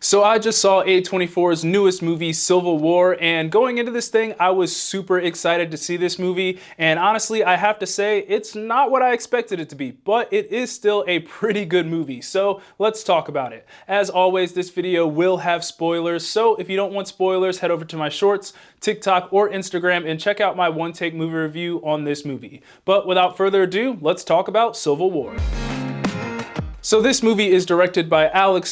So I just saw A24's newest movie, Civil War, and going into this thing, I was super excited to see this movie, and honestly, I have to say, it's not what I expected it to be, but it is still a pretty good movie, so let's talk about it. As always, this video will have spoilers, so if you don't want spoilers, head over to my shorts, TikTok, or Instagram and check out my one-take movie review on this movie. But without further ado, let's talk about Civil War. So this movie is directed by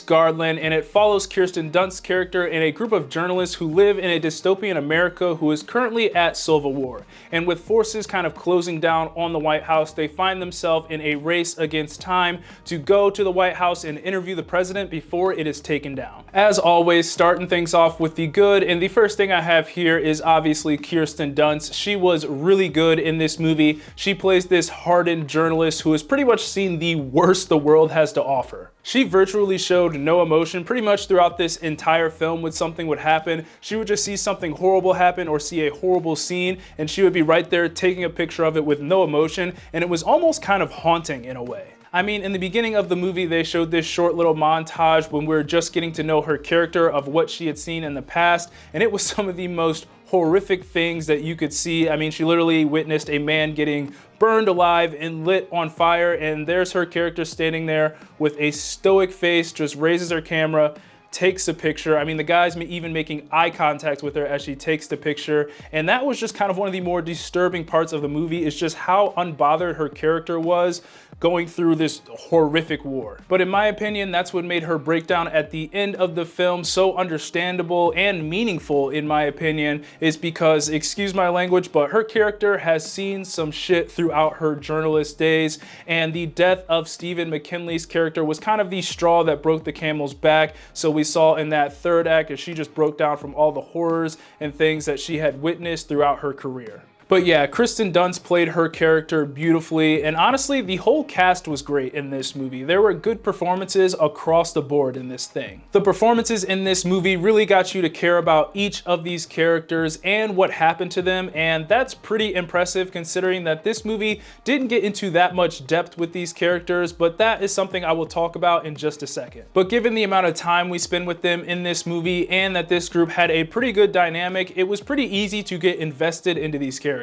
Garland, and it follows Kirsten Dunst's character and a group of journalists who live in a dystopian America who is currently at Civil War. And with forces kind of closing down on the White House, they find themselves in a race against time to go to the White House and interview the president before it is taken down. As always, starting things off with the good, and the first thing I have here is obviously Kirsten Dunst. She was really good in this movie. She plays this hardened journalist who has pretty much seen the worst the world has to offer. She virtually showed no emotion pretty much throughout this entire film when something would happen. She would just see something horrible happen or see a horrible scene, and she would be right there taking a picture of it with no emotion, and it was almost kind of haunting in a way. I mean, in the beginning of the movie, they showed this short little montage when we were just getting to know her character of what she had seen in the past, and it was some of the most horrific things that you could see. I mean, she literally witnessed a man getting burned alive and lit on fire, and there's her character standing there with a stoic face, just raises her camera, takes a picture. I mean, the guy's even making eye contact with her as she takes the picture, and that was just kind of one of the more disturbing parts of the movie, is just how unbothered her character was going through this horrific war. But in my opinion, that's what made her breakdown at the end of the film so understandable and meaningful, in my opinion, is because, excuse my language, but her character has seen some shit throughout her journalist days, and the death of Stephen McKinley's character was kind of the straw that broke the camel's back. So we saw in that third act as she just broke down from all the horrors and things that she had witnessed throughout her career. But yeah, Kirsten Dunst played her character beautifully, and honestly, the whole cast was great in this movie. There were good performances across the board in this thing. The performances in this movie really got you to care about each of these characters and what happened to them, and that's pretty impressive considering that this movie didn't get into that much depth with these characters, but that is something I will talk about in just a second. But given the amount of time we spend with them in this movie and that this group had a pretty good dynamic, it was pretty easy to get invested into these characters.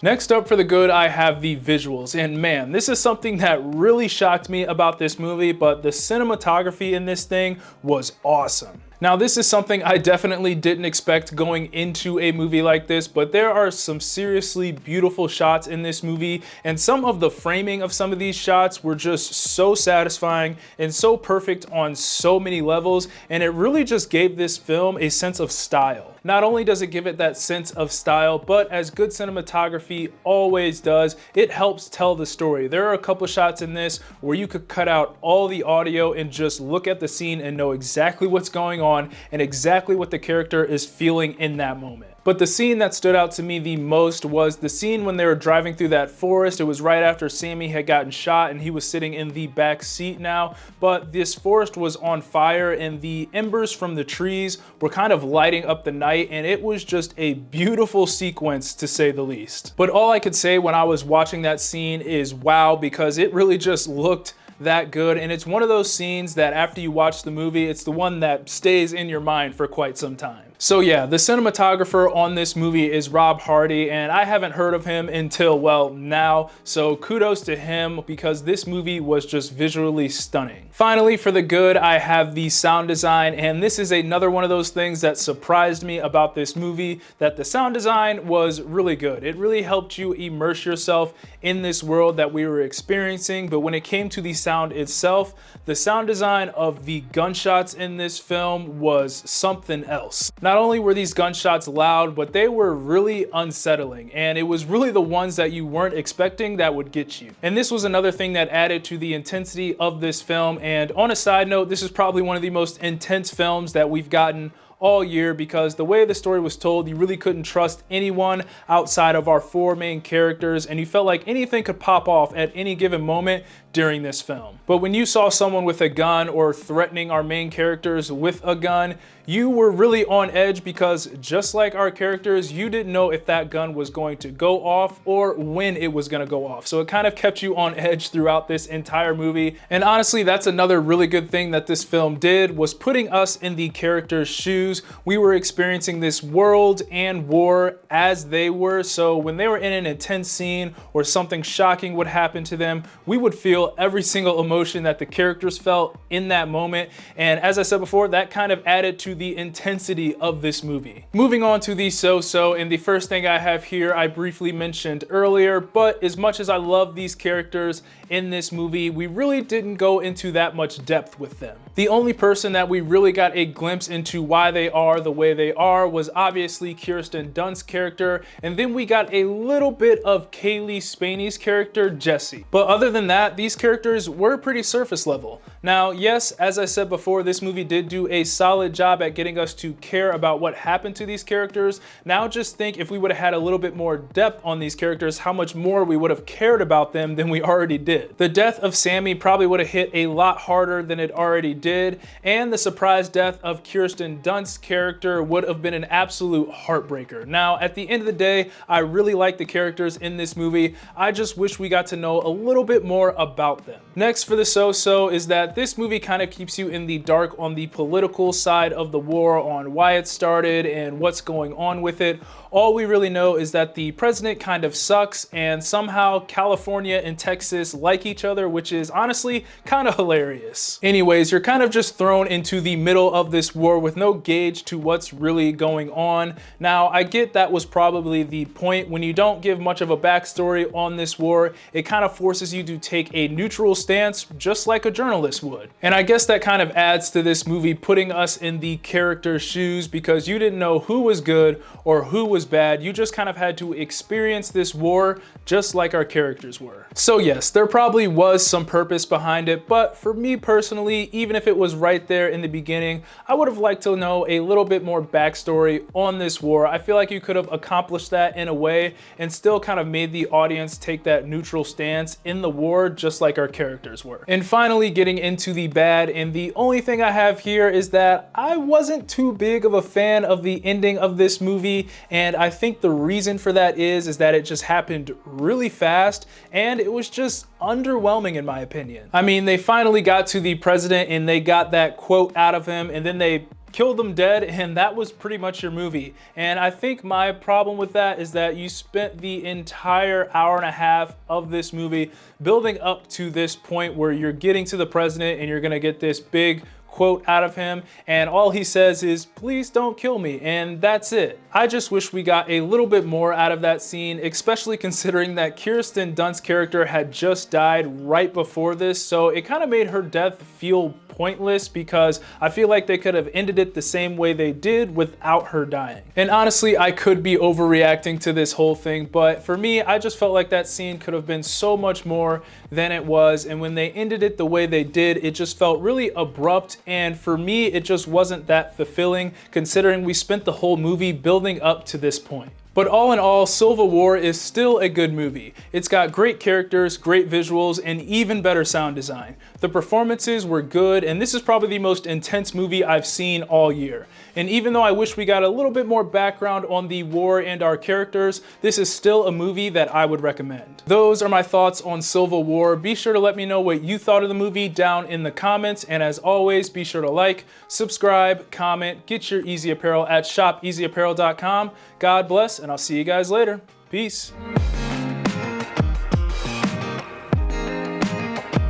Next up for the good, I have the visuals, and man, this is something that really shocked me about this movie, but the cinematography in this thing was awesome. Now, this is something I definitely didn't expect going into a movie like this, but there are some seriously beautiful shots in this movie, and some of the framing of some of these shots were just so satisfying and so perfect on so many levels, and it really just gave this film a sense of style. Not only does it give it that sense of style, but as good cinematography always does, it helps tell the story. There are a couple shots in this where you could cut out all the audio and just look at the scene and know exactly what's going on and exactly what the character is feeling in that moment. But the scene that stood out to me the most was the scene when they were driving through that forest. It was right after Sammy had gotten shot and he was sitting in the back seat now, but this forest was on fire and the embers from the trees were kind of lighting up the night, and it was just a beautiful sequence to say the least. But all I could say when I was watching that scene is wow, because it really just looked that good, and it's one of those scenes that after you watch the movie, it's the one that stays in your mind for quite some time. So yeah, the cinematographer on this movie is Rob Hardy, and I haven't heard of him until, well, now, so kudos to him because this movie was just visually stunning. Finally, for the good, I have the sound design, and this is another one of those things that surprised me about this movie, that the sound design was really good. It really helped you immerse yourself in this world that we were experiencing, but when it came to the sound itself, the sound design of the gunshots in this film was something else. Not only were these gunshots loud, but they were really unsettling, and it was really the ones that you weren't expecting that would get you. And this was another thing that added to the intensity of this film, and on a side note, this is probably one of the most intense films that we've gotten all year, because the way the story was told, you really couldn't trust anyone outside of our 4 main characters, and you felt like anything could pop off at any given moment during this film. But when you saw someone with a gun or threatening our main characters with a gun, you were really on edge, because just like our characters, you didn't know if that gun was going to go off or when it was going to go off. So it kind of kept you on edge throughout this entire movie. And honestly, that's another really good thing that this film did, was putting us in the characters' shoes. We were experiencing this world and war as they were. So when they were in an intense scene or something shocking would happen to them, we would feel every single emotion that the characters felt in that moment. And as I said before, that kind of added to the intensity of this movie. Moving on to the so-so, and the first thing I have here I briefly mentioned earlier, but as much as I love these characters in this movie, we really didn't go into that much depth with them. The only person that we really got a glimpse into why they are the way they are was obviously Kirsten Dunst's character, and then we got a little bit of Kaylee Spaney's character, Jessie. But other than that, these characters were pretty surface level. Now, yes, as I said before, this movie did do a solid job at getting us to care about what happened to these characters. Now just think, if we would have had a little bit more depth on these characters, how much more we would have cared about them than we already did. The death of Sammy probably would have hit a lot harder than it already did, and the surprise death of Kirsten Dunst's character would have been an absolute heartbreaker. Now, at the end of the day, I really like the characters in this movie. I just wish we got to know a little bit more about them. Next for the so-so is that this movie kind of keeps you in the dark on the political side of the war, on why it started and what's going on with it. All we really know is that the president kind of sucks, and somehow California and Texas like each other, which is honestly kind of hilarious. Anyways, you're kind of just thrown into the middle of this war with no gauge to what's really going on. Now, I get that was probably the point. When you don't give much of a backstory on this war, it kind of forces you to take a neutral stance, just like a journalist would. And I guess that kind of adds to this movie putting us in the character's shoes, because you didn't know who was good or who was bad. You just kind of had to experience this war just like our characters were. So yes, there probably was some purpose behind it, but for me personally, even if it was right there in the beginning, I would have liked to know a little bit more backstory on this war. I feel like you could have accomplished that in a way and still kind of made the audience take that neutral stance in the war just like our characters were. And finally, getting into the bad, and the only thing I have here is that I wasn't too big of a fan of the ending of this movie, and I think the reason for that is that it just happened really fast, and it was just underwhelming in my opinion. I mean, they finally got to the president and they got that quote out of him, and then they killed them dead, and that was pretty much your movie. And I think my problem with that is that you spent the entire hour and a half of this movie building up to this point where you're getting to the president and you're gonna get this big quote out of him, and all he says is, "Please don't kill me," and that's it. I just wish we got a little bit more out of that scene, especially considering that Kirsten Dunst's character had just died right before this, so it kind of made her death feel pointless, because I feel like they could have ended it the same way they did without her dying. And honestly, I could be overreacting to this whole thing, but for me, I just felt like that scene could have been so much more than it was, and when they ended it the way they did, it just felt really abrupt, and for me, it just wasn't that fulfilling, considering we spent the whole movie building up to this point. But all in all, Civil War is still a good movie. It's got great characters, great visuals, and even better sound design. The performances were good, and this is probably the most intense movie I've seen all year. And even though I wish we got a little bit more background on the war and our characters, this is still a movie that I would recommend. Those are my thoughts on Civil War. Be sure to let me know what you thought of the movie down in the comments, and as always, be sure to like, subscribe, comment, get your Eazy Apparel at shopeasyapparel.com. God bless, and I'll see you guys later. Peace.